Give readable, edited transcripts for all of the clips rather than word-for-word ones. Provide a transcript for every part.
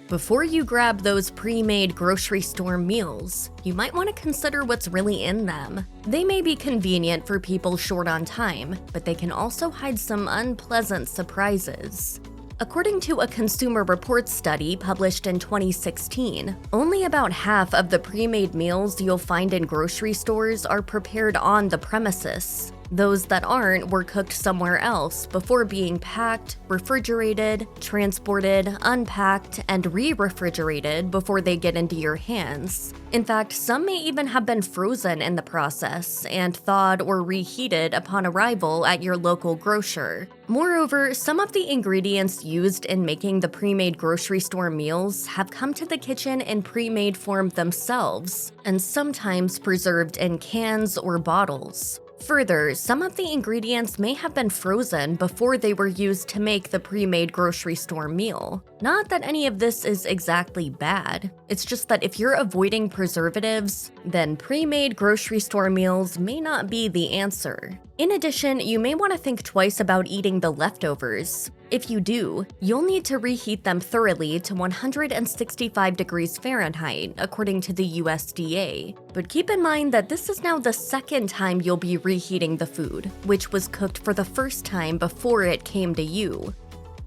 Before you grab those pre-made grocery store meals, you might want to consider what's really in them. They may be convenient for people short on time, but they can also hide some unpleasant surprises. According to a Consumer Reports study published in 2016, only about half of the pre-made meals you'll find in grocery stores are prepared on the premises. Those that aren't were cooked somewhere else before being packed, refrigerated, transported, unpacked, and re-refrigerated before they get into your hands. In fact, some may even have been frozen in the process and thawed or reheated upon arrival at your local grocer. Moreover, some of the ingredients used in making the pre-made grocery store meals have come to the kitchen in pre-made form themselves, and sometimes preserved in cans or bottles. Further, some of the ingredients may have been frozen before they were used to make the pre-made grocery store meal. Not that any of this is exactly bad, it's just that if you're avoiding preservatives, then pre-made grocery store meals may not be the answer. In addition, you may want to think twice about eating the leftovers. If you do, you'll need to reheat them thoroughly to 165 degrees Fahrenheit, according to the USDA. But keep in mind that this is now the second time you'll be reheating the food, which was cooked for the first time before it came to you.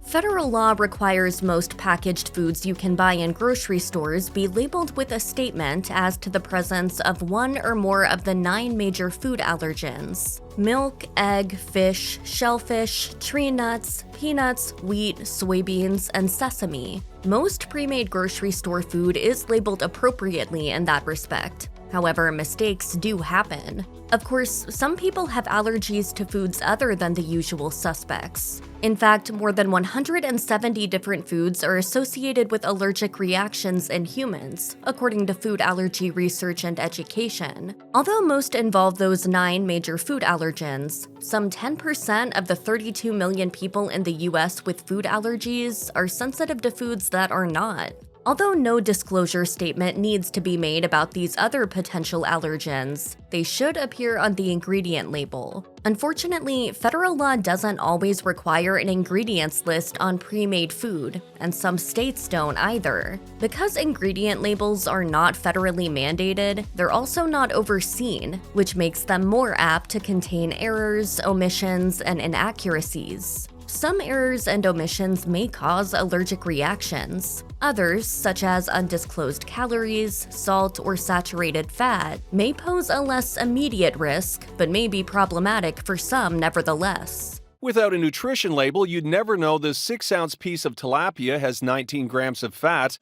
Federal law requires most packaged foods you can buy in grocery stores be labeled with a statement as to the presence of one or more of the 9 major food allergens: milk, egg, fish, shellfish, tree nuts, peanuts, wheat, soybeans, and sesame. Most pre-made grocery store food is labeled appropriately in that respect. However, mistakes do happen. Of course, some people have allergies to foods other than the usual suspects. In fact, more than 170 different foods are associated with allergic reactions in humans, according to Food Allergy Research and Education. Although most involve those 9 major food allergens, some 10% of the 32 million people in the US with food allergies are sensitive to foods that are not. Although no disclosure statement needs to be made about these other potential allergens, they should appear on the ingredient label. Unfortunately, federal law doesn't always require an ingredients list on pre-made food, and some states don't either. Because ingredient labels are not federally mandated, they're also not overseen, which makes them more apt to contain errors, omissions, and inaccuracies. Some errors and omissions may cause allergic reactions. Others, such as undisclosed calories, salt, or saturated fat, may pose a less immediate risk, but may be problematic for some nevertheless. Without a nutrition label, you'd never know this 6-ounce piece of tilapia has 19 grams of fat.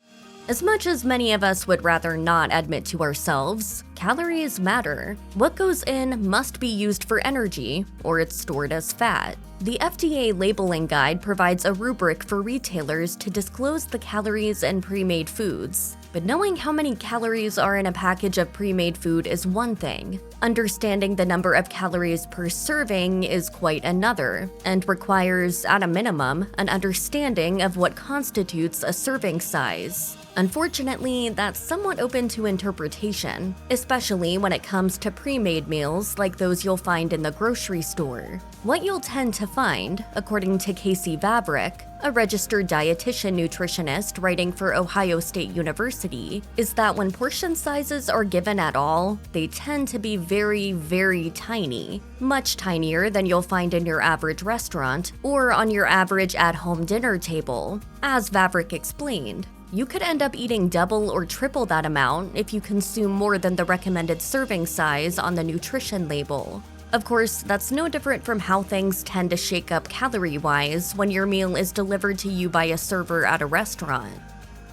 As much as many of us would rather not admit to ourselves, calories matter. What goes in must be used for energy, or it's stored as fat. The FDA labeling guide provides a rubric for retailers to disclose the calories in pre-made foods. But knowing how many calories are in a package of pre-made food is one thing. Understanding the number of calories per serving is quite another, and requires, at a minimum, an understanding of what constitutes a serving size. Unfortunately, that's somewhat open to interpretation, especially when it comes to pre-made meals like those you'll find in the grocery store. What you'll tend to find, according to Casey Vavrick, a registered dietitian nutritionist writing for Ohio State University, is that when portion sizes are given at all, they tend to be very, very tiny, much tinier than you'll find in your average restaurant or on your average at-home dinner table. As Vavrick explained, you could end up eating double or triple that amount if you consume more than the recommended serving size on the nutrition label. Of course, that's no different from how things tend to shake up calorie-wise when your meal is delivered to you by a server at a restaurant.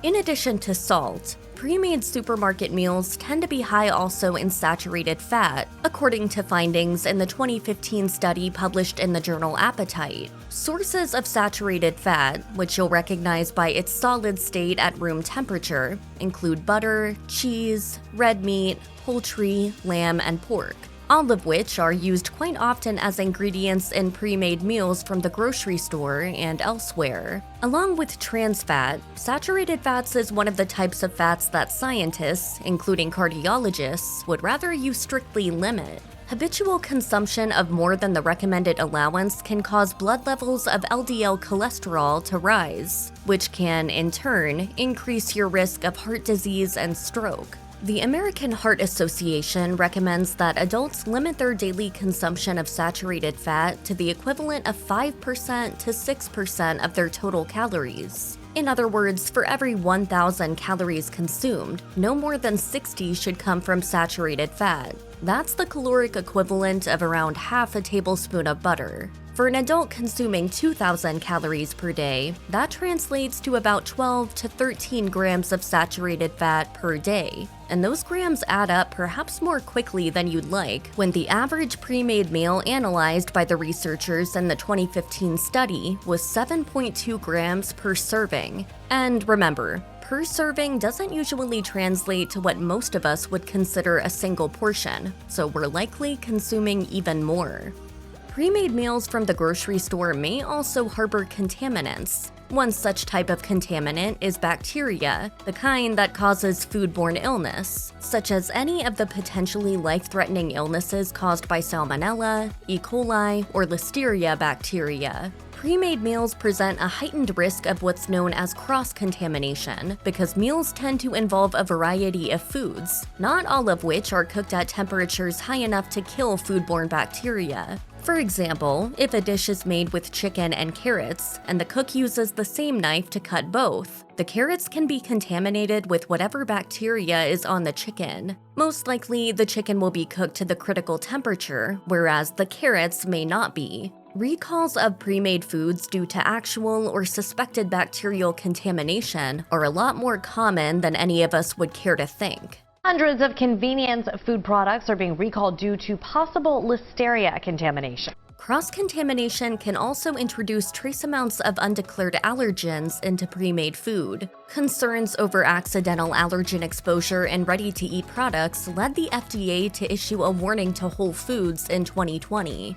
In addition to salt, pre-made supermarket meals tend to be high also in saturated fat, according to findings in the 2015 study published in the journal Appetite. Sources of saturated fat, which you'll recognize by its solid state at room temperature, include butter, cheese, red meat, poultry, lamb, and pork, all of which are used quite often as ingredients in pre-made meals from the grocery store and elsewhere. Along with trans fat, saturated fats is one of the types of fats that scientists, including cardiologists, would rather you strictly limit. Habitual consumption of more than the recommended allowance can cause blood levels of LDL cholesterol to rise, which can, in turn, increase your risk of heart disease and stroke. The American Heart Association recommends that adults limit their daily consumption of saturated fat to the equivalent of 5% to 6% of their total calories. In other words, for every 1,000 calories consumed, no more than 60 should come from saturated fat. That's the caloric equivalent of around half a tablespoon of butter. For an adult consuming 2,000 calories per day, that translates to about 12 to 13 grams of saturated fat per day. And those grams add up perhaps more quickly than you'd like when the average pre-made meal analyzed by the researchers in the 2015 study was 7.2 grams per serving. And remember, per serving doesn't usually translate to what most of us would consider a single portion, so we're likely consuming even more. Pre-made meals from the grocery store may also harbor contaminants. One such type of contaminant is bacteria, the kind that causes foodborne illness, such as any of the potentially life-threatening illnesses caused by Salmonella, E. coli, or Listeria bacteria. Pre-made meals present a heightened risk of what's known as cross-contamination because meals tend to involve a variety of foods, not all of which are cooked at temperatures high enough to kill foodborne bacteria. For example, if a dish is made with chicken and carrots, and the cook uses the same knife to cut both, the carrots can be contaminated with whatever bacteria is on the chicken. Most likely, the chicken will be cooked to the critical temperature, whereas the carrots may not be. Recalls of pre-made foods due to actual or suspected bacterial contamination are a lot more common than any of us would care to think. Hundreds of convenience food products are being recalled due to possible Listeria contamination. Cross-contamination can also introduce trace amounts of undeclared allergens into pre-made food. Concerns over accidental allergen exposure in ready-to-eat products led the FDA to issue a warning to Whole Foods in 2020.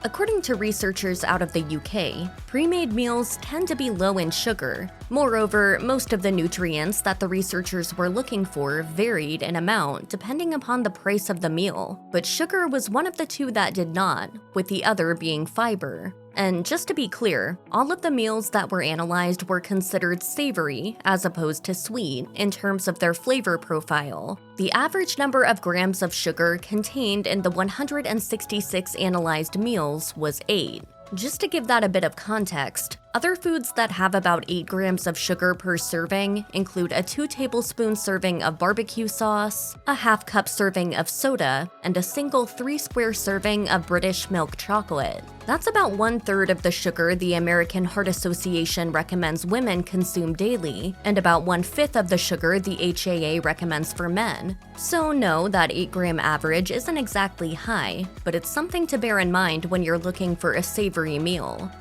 According to researchers out of the UK, pre-made meals tend to be low in sugar. Moreover, most of the nutrients that the researchers were looking for varied in amount depending upon the price of the meal, but sugar was one of the two that did not, with the other being fiber. And just to be clear, all of the meals that were analyzed were considered savory as opposed to sweet in terms of their flavor profile. The average number of grams of sugar contained in the 166 analyzed meals was 8. Just to give that a bit of context, other foods that have about 8 grams of sugar per serving include a 2 tablespoon serving of barbecue sauce, a half-cup serving of soda, and a single 3 square serving of British milk chocolate. That's about 1/3 of the sugar the American Heart Association recommends women consume daily, and about 1/5 of the sugar the HAA recommends for men. So no, that 8-gram average isn't exactly high, but it's something to bear in mind when you're looking for a savory meal.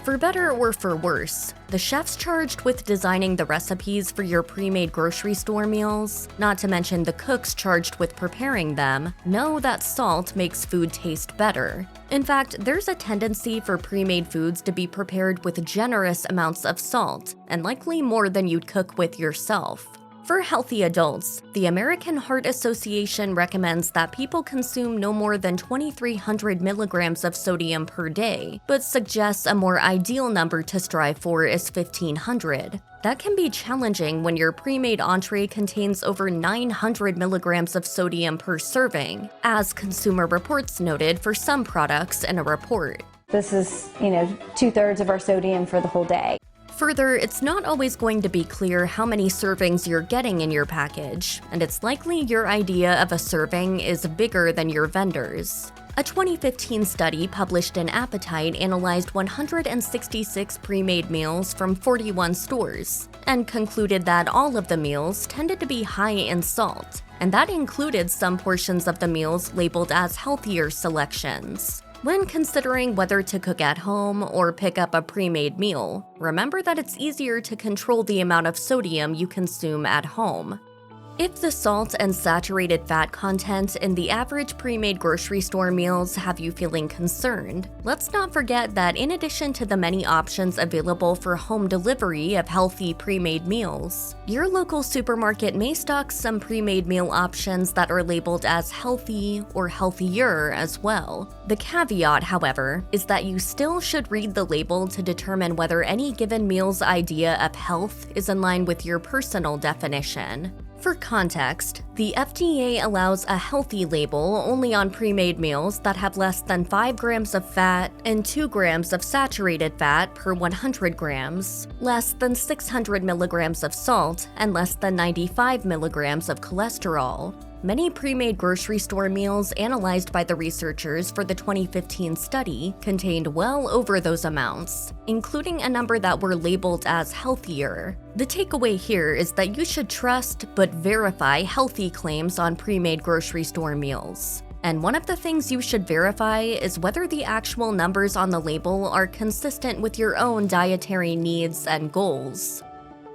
For better or for worse, the chefs charged with designing the recipes for your pre-made grocery store meals, not to mention the cooks charged with preparing them, know that salt makes food taste better. In fact, there's a tendency for pre-made foods to be prepared with generous amounts of salt, and likely more than you'd cook with yourself. For healthy adults, the American Heart Association recommends that people consume no more than 2,300 milligrams of sodium per day, but suggests a more ideal number to strive for is 1,500. That can be challenging when your pre-made entree contains over 900 milligrams of sodium per serving, as Consumer Reports noted for some products in a report. This is, 2/3 of our sodium for the whole day. Further, it's not always going to be clear how many servings you're getting in your package, and it's likely your idea of a serving is bigger than your vendor's. A 2015 study published in Appetite analyzed 166 pre-made meals from 41 stores, and concluded that all of the meals tended to be high in salt, and that included some portions of the meals labeled as healthier selections. When considering whether to cook at home or pick up a pre-made meal, remember that it's easier to control the amount of sodium you consume at home. If the salt and saturated fat content in the average pre-made grocery store meals have you feeling concerned, let's not forget that in addition to the many options available for home delivery of healthy pre-made meals, your local supermarket may stock some pre-made meal options that are labeled as healthy or healthier as well. The caveat, however, is that you still should read the label to determine whether any given meal's idea of health is in line with your personal definition. For context, the FDA allows a healthy label only on pre-made meals that have less than 5 grams of fat and 2 grams of saturated fat per 100 grams, less than 600 milligrams of salt, and less than 95 milligrams of cholesterol. Many pre-made grocery store meals analyzed by the researchers for the 2015 study contained well over those amounts, including a number that were labeled as healthier. The takeaway here is that you should trust but verify healthy claims on pre-made grocery store meals. And one of the things you should verify is whether the actual numbers on the label are consistent with your own dietary needs and goals.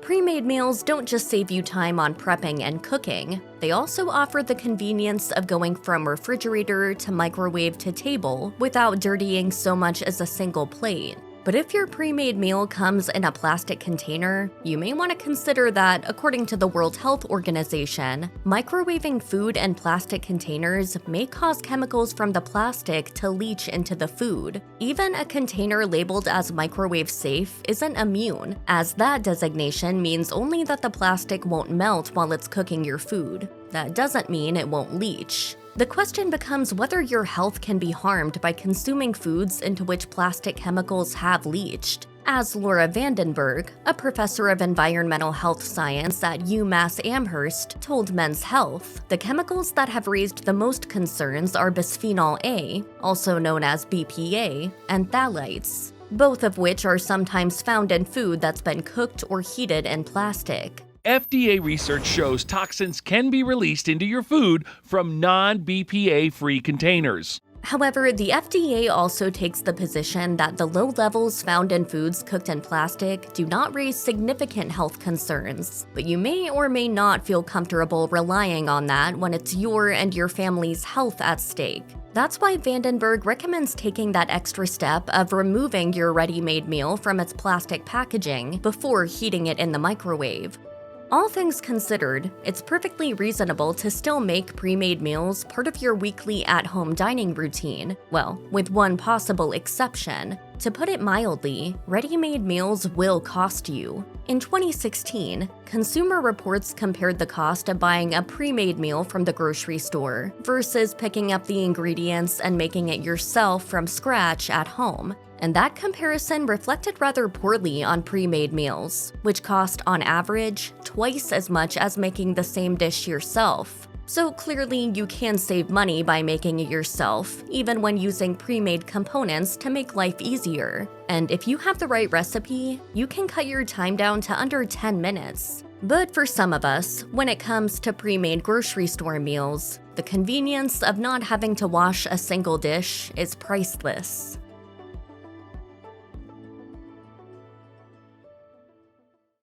Pre-made meals don't just save you time on prepping and cooking, they also offer the convenience of going from refrigerator to microwave to table without dirtying so much as a single plate. But if your pre-made meal comes in a plastic container, you may want to consider that, according to the World Health Organization, microwaving food in plastic containers may cause chemicals from the plastic to leach into the food. Even a container labeled as microwave safe isn't immune, as that designation means only that the plastic won't melt while it's cooking your food. That doesn't mean it won't leach. The question becomes whether your health can be harmed by consuming foods into which plastic chemicals have leached. As Laura Vandenberg, a professor of environmental health science at UMass Amherst, told Men's Health, the chemicals that have raised the most concerns are bisphenol A, also known as BPA, and phthalates, both of which are sometimes found in food that's been cooked or heated in plastic. FDA research shows toxins can be released into your food from non-BPA-free containers. However, the FDA also takes the position that the low levels found in foods cooked in plastic do not raise significant health concerns, but you may or may not feel comfortable relying on that when it's your and your family's health at stake. That's why Vandenberg recommends taking that extra step of removing your ready-made meal from its plastic packaging before heating it in the microwave. All things considered, it's perfectly reasonable to still make pre-made meals part of your weekly at-home dining routine. Well, with one possible exception. To put it mildly, ready-made meals will cost you. In 2016, Consumer Reports compared the cost of buying a pre-made meal from the grocery store versus picking up the ingredients and making it yourself from scratch at home. And that comparison reflected rather poorly on pre-made meals, which cost on average twice as much as making the same dish yourself. So clearly you can save money by making it yourself, even when using pre-made components to make life easier. And if you have the right recipe, you can cut your time down to under 10 minutes. But for some of us, when it comes to pre-made grocery store meals, the convenience of not having to wash a single dish is priceless.